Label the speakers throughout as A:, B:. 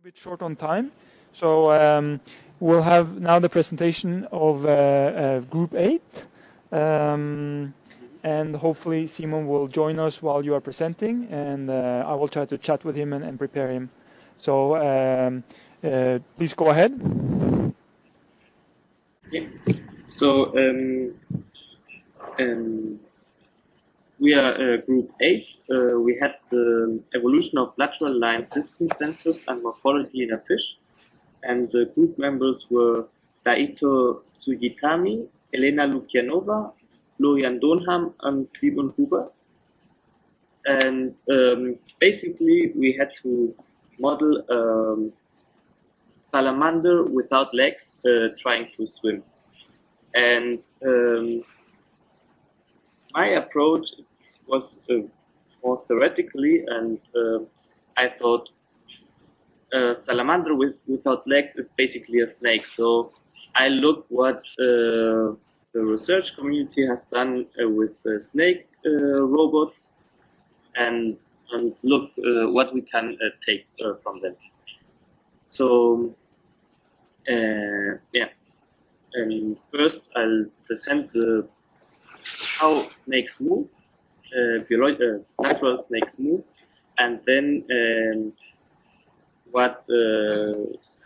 A: bit short on time, so we'll have now the presentation of Group 8, and hopefully Simon will join us while you are presenting, and I will try to chat with him and prepare him. So please go ahead.
B: Yeah. So we are Group 8. We had the evolution of lateral-line system sensors and morphology in a fish. And the group members were Daito Tsujitami, Elena Lukianova, Florian Donham, and Simon Huber. And basically, we had to model a salamander without legs trying to swim. And my approach was more theoretically, and I thought a salamander without legs is basically a snake. So I looked what the research community has done with snake robots, and look what we can take from them. So yeah, and first I'll present how snakes move, natural snakes move, and then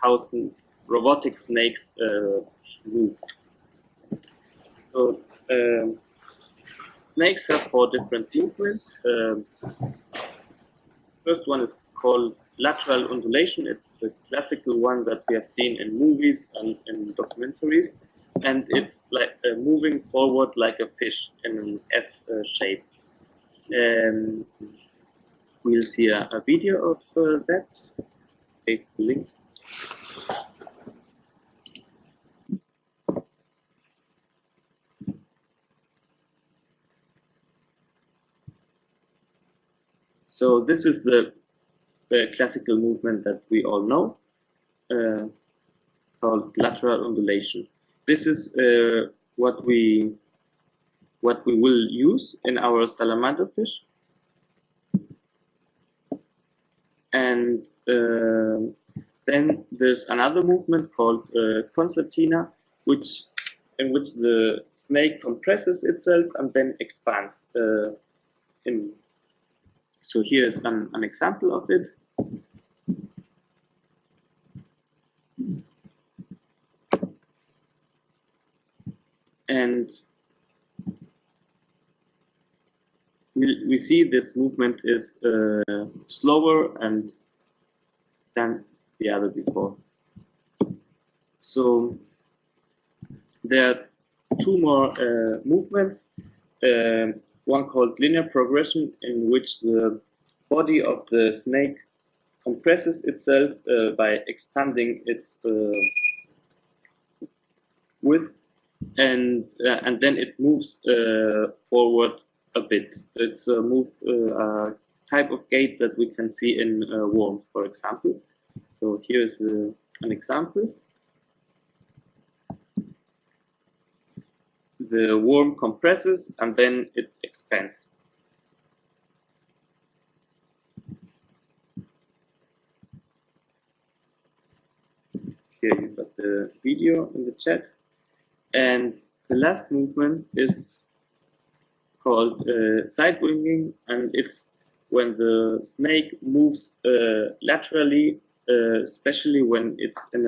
B: how robotic snakes move. So snakes have 4 different movements. First one is called lateral undulation. It's the classical one that we have seen in movies and in documentaries, and it's like moving forward like a fish in an S shape. We'll see a video of that. Paste the link. So this is the classical movement that we all know, called lateral undulation. This is what we will use in our salamander fish, and then there's another movement called concertina, in which the snake compresses itself and then expands. So here's an example of it. And we see this movement is slower than the other before. So there are 2 more movements. One called linear progression, in which the body of the snake compresses itself by expanding its width, and then it moves forward a bit. It's a type of gait that we can see in worms, for example. So here's an example. The worm compresses and then it expands. Here you've got the video in the chat. And the last movement is called side winging, and it's when the snake moves laterally, especially when it's in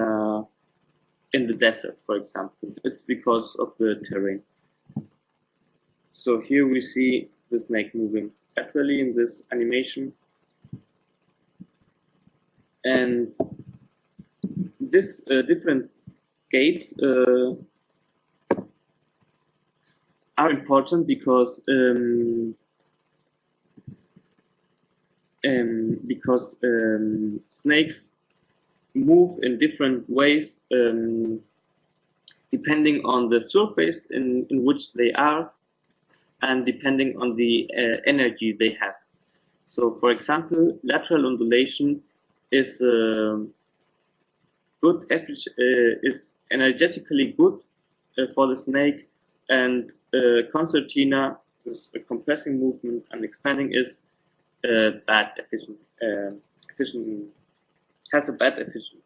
B: the desert, for example. It's because of the terrain. So here we see the snake moving laterally in this animation. And this different gaits are important because snakes move in different ways depending on the surface in which they are, and depending on the energy they have. So, for example, lateral undulation is is energetically good for the snake, and concertina, is a compressing movement, and expanding is bad, has a bad efficiency.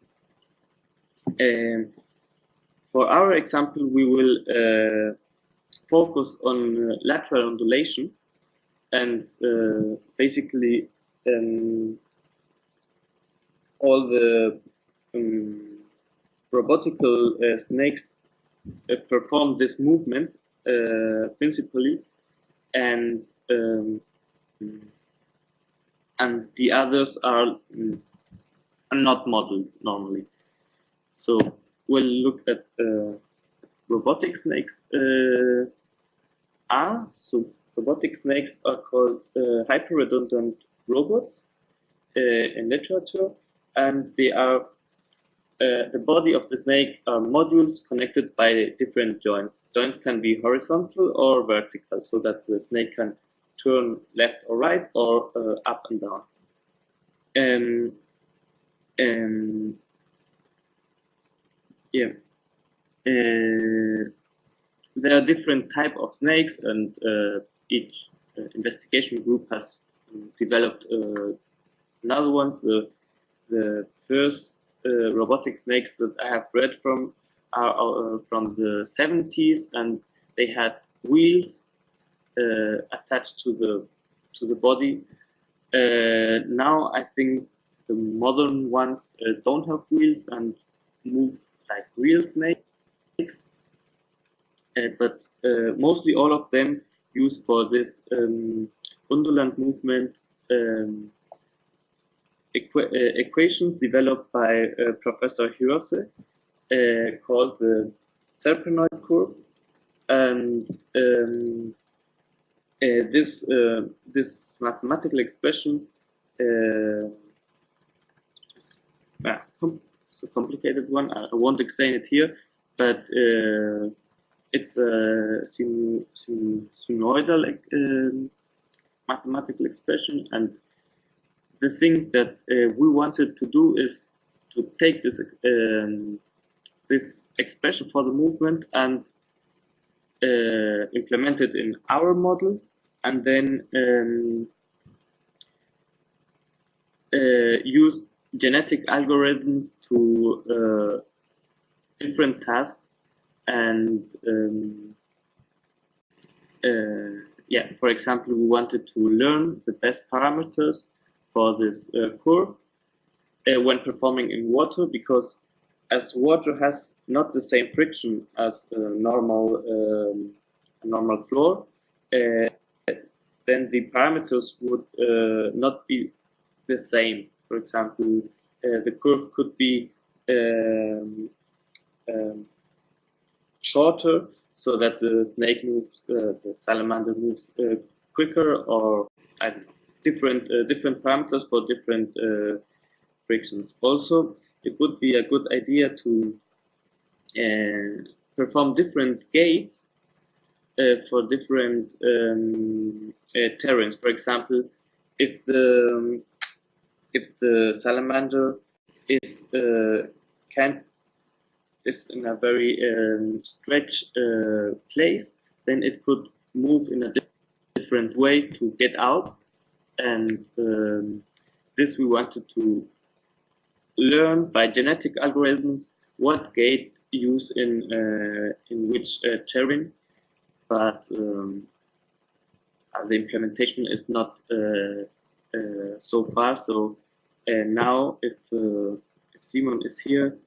B: For our example, we will focus on lateral undulation, and basically all the robotical snakes perform this movement principally, and the others are not modeled normally. So we'll look at robotic snakes. So robotic snakes are called hyperredundant robots in literature, and they are the body of the snake are modules connected by different joints. Joints can be horizontal or vertical, so that the snake can turn left or right, or up and down. Yeah. There are different type of snakes, and each investigation group has developed another ones. The first robotic snakes that I have read from are from the 70s, and they had wheels attached to the body. Now I think the modern ones don't have wheels and move like real snakes, but mostly all of them use for this undulant movement equations developed by Professor Hirose, called the Serpenoid curve, and this mathematical expression it's a complicated one. I won't explain it here, but it's a sinusoidal mathematical expression, and the thing that we wanted to do is to take this this expression for the movement and implement it in our model, and then use genetic algorithms to different tasks, and yeah, for example, we wanted to learn the best parameters for this curve when performing in water, because as water has not the same friction as a normal floor, then the parameters would not be the same. For example, the curve could be shorter, so that the snake moves, the salamander moves quicker, or I don't know, different parameters for different frictions. Also, it would be a good idea to perform different gates for different terrains. For example, if the salamander is in a very stretched place, then it could move in a different way to get out, and this we wanted to learn by genetic algorithms what gate use in which terrain, but the implementation is not so far. So now, if Simon is here,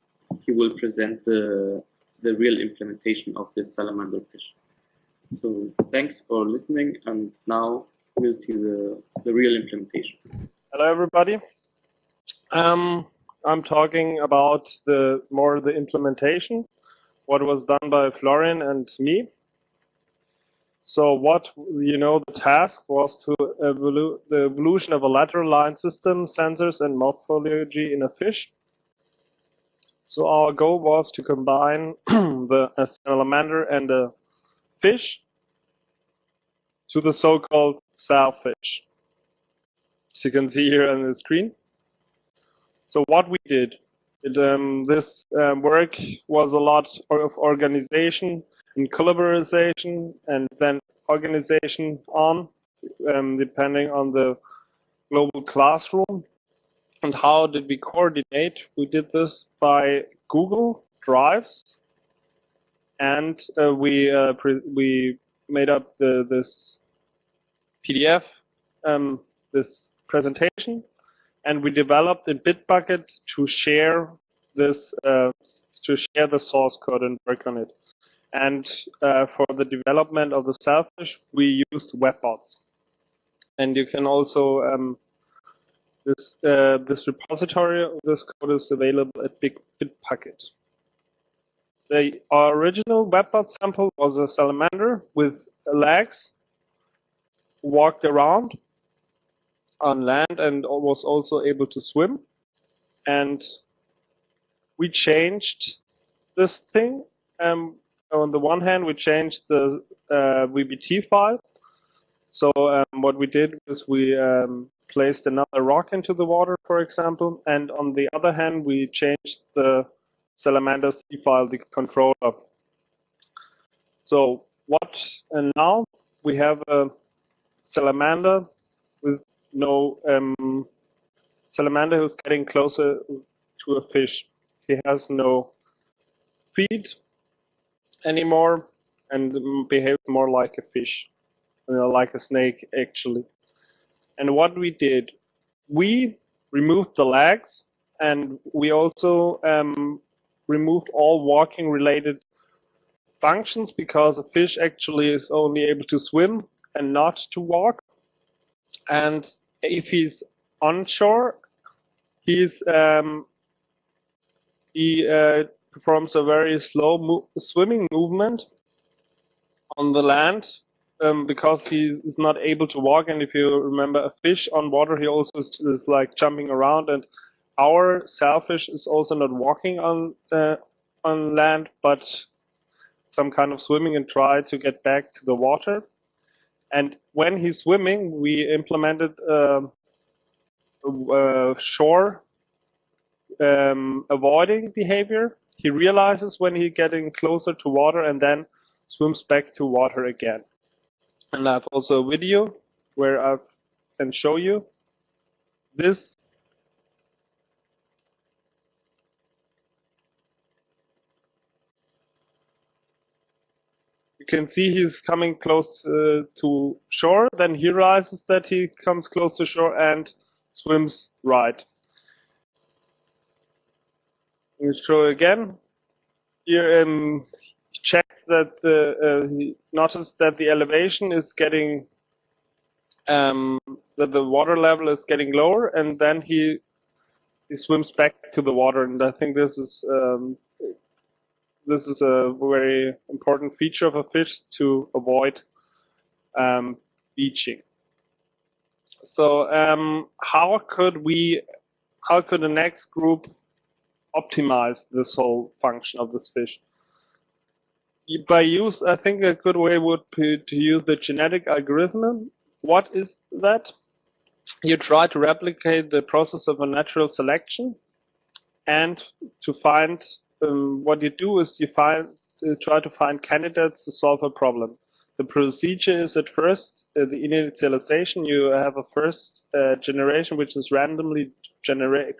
B: he will present the real implementation of this salamander fish. So thanks for listening, and now we'll see the real implementation.
C: Hello, everybody. I'm talking about the implementation, what was done by Florian and me. So the task was to the evolution of a lateral line system, sensors, and morphology in a fish. So our goal was to combine a salamander and a fish to the so-called sailfish, as you can see here on the screen. So what we did, this work was a lot of organization and collaboration, and then organization depending on the global classroom. And how did we coordinate? We did this by Google Drives, and we made up this PDF, this presentation, and we developed in Bitbucket to share this to share the source code and work on it. And for the development of the Selfish, we used webbots. And you can also this repository of this code is available at Bitbucket. The original webbot sample was a salamander with legs, walked around on land and was also able to swim. And we changed this thing. On the one hand, we changed the VBT file. So what we did was we placed another rock into the water, for example, and on the other hand, we changed the salamander C file, the controller. So and now we have a salamander with no salamander who's getting closer to a fish. He has no feet anymore and behaves more like a fish, like a snake actually. And what we did, we removed the legs, and we also removed all walking related functions, because a fish actually is only able to swim and not to walk. And if he's onshore, he performs a very slow swimming movement on the land, because he is not able to walk. And if you remember, a fish on water, he also is like jumping around. And our Selfish is also not walking on land, but some kind of swimming and try to get back to the water. And when he's swimming, we implemented shore avoiding behavior. He realizes when he's getting closer to water and then swims back to water again. And I have also a video where I can show you this. You can see he's coming close to shore, then he realizes that he comes close to shore and swims right. You show again. Here he checks that he noticed that the elevation is getting that the water level is getting lower, and then he swims back to the water. And I think this is a very important feature of a fish to avoid beaching. So how could the next group optimize this whole function of this fish? I think a good way would be to use the genetic algorithm. What is that? You try to replicate the process of a natural selection, and to find what you do is you try to find candidates to solve a problem. The procedure is at first the initialization. You have a first generation which is randomly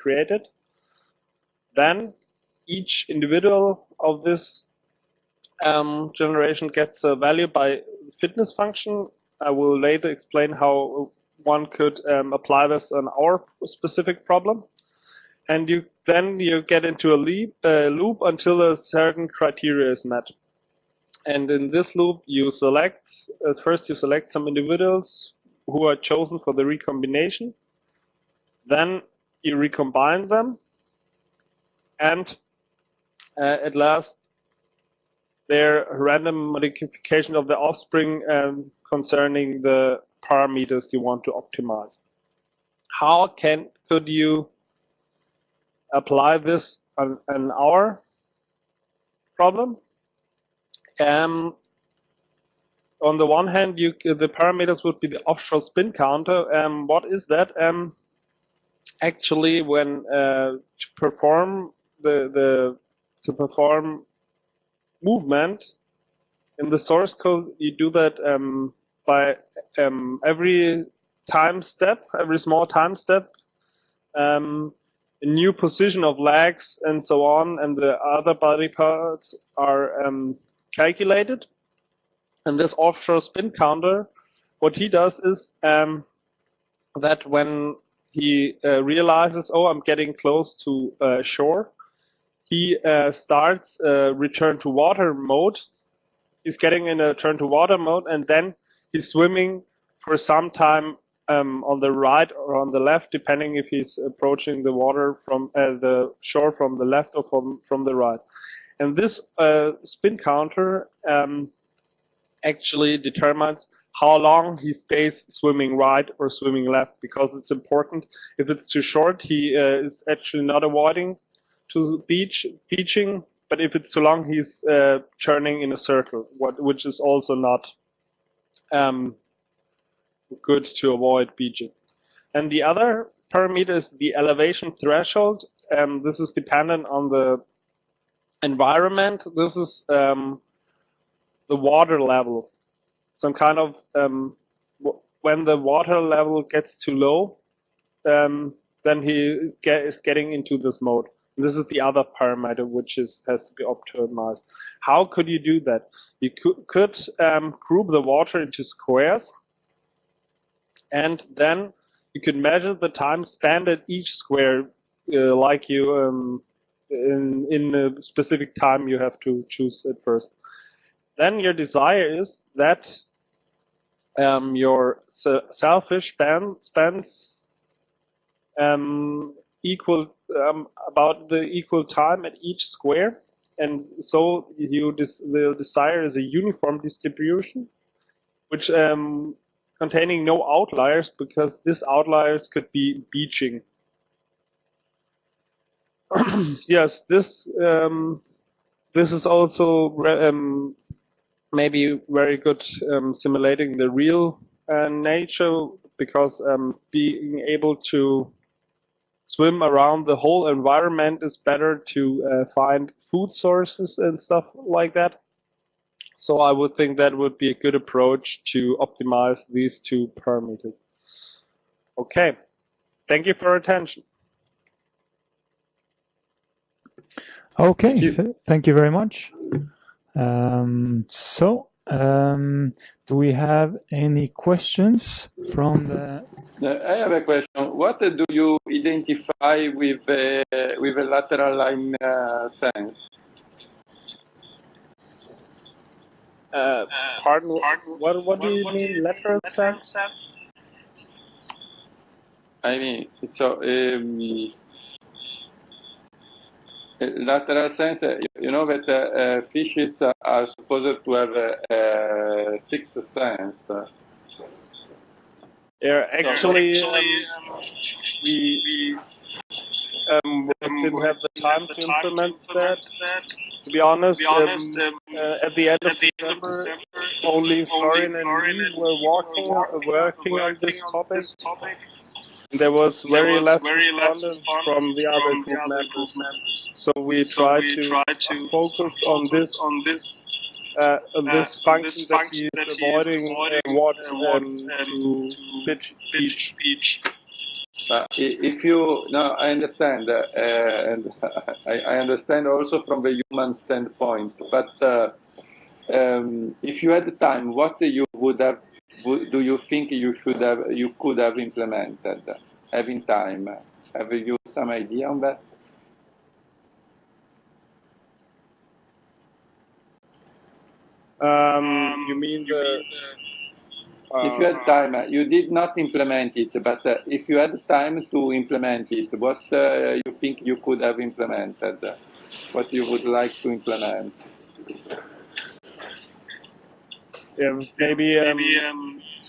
C: created. Then each individual of this generation gets a value by fitness function. I will later explain how one could apply this on our specific problem. And then you get into a loop until a certain criteria is met. And in this loop, you select first you select some individuals who are chosen for the recombination. Then you recombine them, and at last, their random modification of the offspring concerning the parameters you want to optimize. How could you apply this on our problem? On the one hand, the parameters would be the offshore spin counter. What is that? Actually, when to perform movement in the source code, you do that by every small time step, a new position of legs and so on, and the other body parts are calculated. And this offshore spin counter, what he does is that when he realizes, oh, I'm getting close to shore, he starts return to water mode. He's getting in a turn to water mode, and then he's swimming for some time on the right or on the left, depending if he's approaching the water from the shore from the left or from the right. And this spin counter actually determines how long he stays swimming right or swimming left, because it's important. If it's too short, he is actually not avoiding to beaching, but if it's too long, he's turning in a circle, which is also not good to avoid beaching. And the other parameter is the elevation threshold. This is dependent on the environment. This is the water level. Some kind of when the water level gets too low, then he is getting into this mode. And this is the other parameter which has to be optimized. How could you do that? You could group the water into squares, and then you could measure the time spent at each square, like you in a specific time you have to choose at first. Then your desire is that your sailfish spends equal about the equal time at each square, and so the desire is a uniform distribution, which containing no outliers, because these outliers could be beaching. Yes, this is also maybe very good simulating the real nature, because being able to swim around the whole environment is better to find food sources and stuff like that. So I would think that would be a good approach to optimize these two parameters. Okay, thank you for your attention.
A: Okay, thank you very much. Do we have any questions from the...
D: I have a question. What do you identify with a lateral line sense?
C: Pardon? What do you mean, lateral sense?
D: I mean, so lateral sense. You know that fishes are supposed to have a sixth sense.
C: Yeah, actually, we didn't have the time to implement that. To be honest, at the end of December, only Florian and me were working on this topic. There was very less respondents from the other group members, so we tried to focus on this function that he is avoiding what to beach.
D: If you no, I understand, and I understand also from the human standpoint. But if you had the time, what you would have? Do you think you could have implemented, having time? Have you some idea on that?
C: You mean the?
D: If you had time, you did not implement it, but if you had time to implement it, what you think you could have implemented? What you would like to implement?
C: Yeah, maybe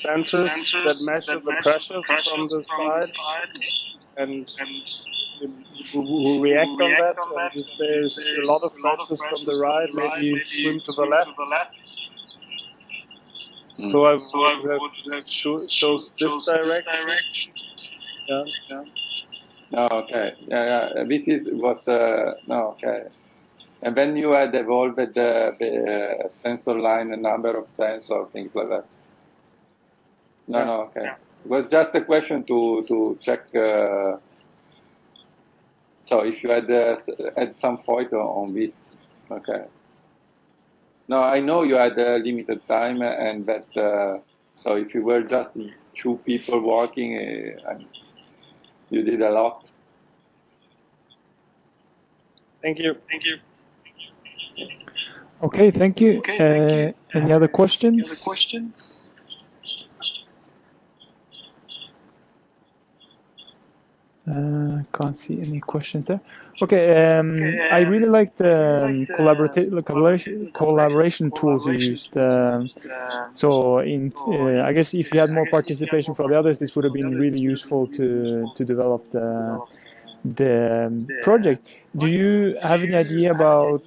C: sensors that measure the pressures from the side and who react on that. And if there's a lot of pressures from the right, maybe swim to the left. So I would have chose this direction. Yeah.
D: No, okay. Yeah. This is what. No, okay. And then you had evolved the sensor line, a number of sensors, things like that. No, okay. Yeah. It was just a question to check So if you had some photo on this, okay. No, I know you had a limited time, and that so if you were just 2 people working, and you did a lot.
C: Thank you. Thank you.
A: Okay, thank you. Any other questions? Can't see any questions there. Okay, I really liked the collaboration tools you used. So I guess if you had more participation from the others, this would have been really useful to develop the project. Do you have any idea about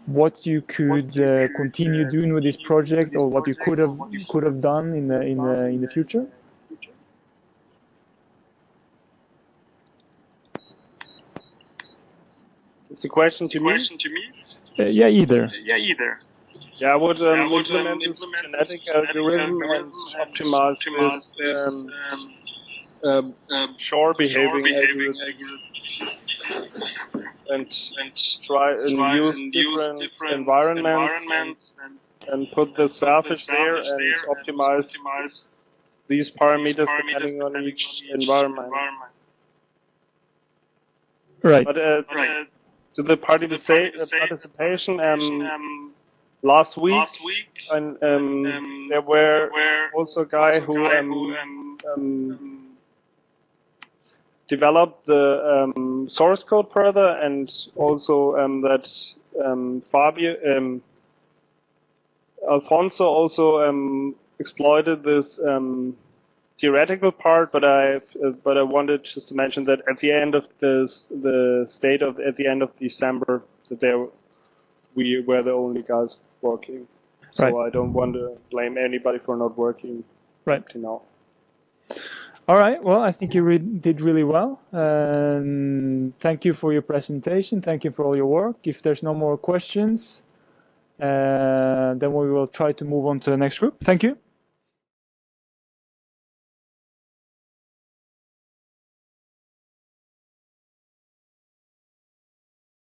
A: what you could continue doing with this project, or what you could have done in the future?
C: Is the question to me?
A: Yeah, either.
C: Yeah, I would implement this genetic algorithm and optimize this shore behaving algorithm and try and use different environments and put the selfish there and optimize these parameters depending on each environment.
A: Right.
C: But to the participation, last week, and there were also a guy who developed the source code further, and also that Alfonso also exploited this theoretical part, but I wanted just to mention that at the end of at the end of December, that we were the only guys working. So right. I don't want to blame anybody for not working
A: right
C: to now.
A: All right. Well, I think you did really well. Thank you for your presentation. Thank you for all your work. If there's no more questions, then we will try to move on to the next group. Thank you.